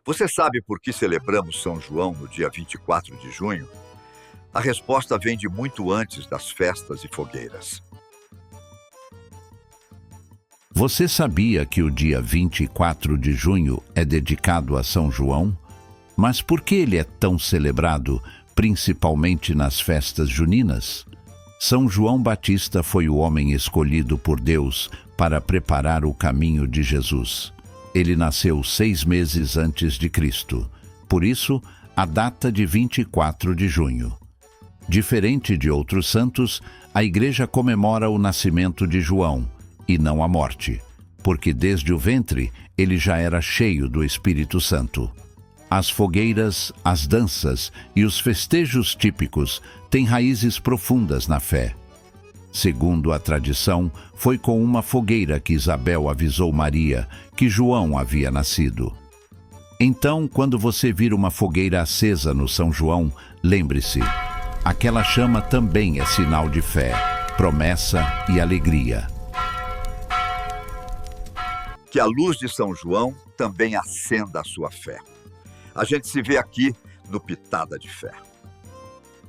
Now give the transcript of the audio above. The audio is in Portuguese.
Você sabe por que celebramos São João no dia 24 de junho? A resposta vem de muito antes das festas e fogueiras. Você sabia que o dia 24 de junho é dedicado a São João? Mas por que ele é tão celebrado, principalmente nas festas juninas? São João Batista foi o homem escolhido por Deus para preparar o caminho de Jesus. Ele nasceu 6 meses antes de Cristo. Por isso, a data de 24 de junho. Diferente de outros santos, a Igreja comemora o nascimento de João, e não a morte, porque desde o ventre ele já era cheio do Espírito Santo. As fogueiras, as danças e os festejos típicos têm raízes profundas na fé. Segundo a tradição, foi com uma fogueira que Isabel avisou Maria que João havia nascido. Então, quando você vir uma fogueira acesa no São João, lembre-se, aquela chama também é sinal de fé, promessa e alegria. Que a luz de São João também acenda a sua fé. A gente se vê aqui no Pitada de Fé.